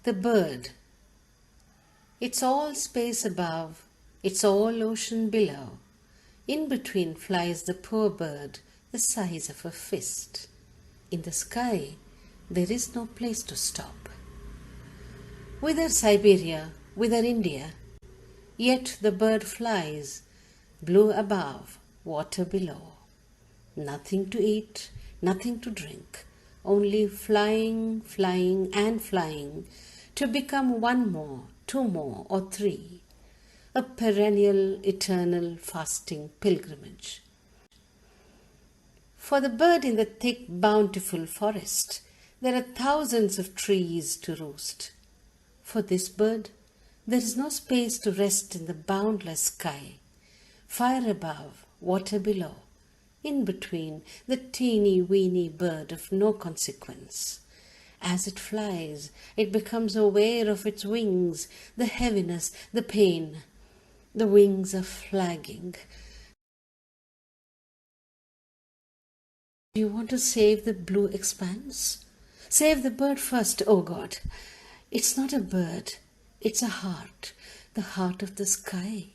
The bird. It's all space above, it's all ocean below. In between flies the poor bird, the size of a fist. In the sky, there is no place to stop. Whither Siberia, whither India, yet the bird flies, blue above, water below. Nothing to eat, nothing to drink, only flying, flying and flying, to become one more, two more or three, a perennial, eternal, fasting pilgrimage. For the bird in the thick, bountiful forest, there are thousands of trees to roost. For this bird, there is no space to rest in the boundless sky. Fire above, water below, in between the teeny-weeny bird of no consequence. As it flies, it becomes aware of its wings, the heaviness, the pain. The wings are flagging. Do you want to save the blue expanse? Save the bird first, oh God. It's not a bird, it's a heart, the heart of the sky.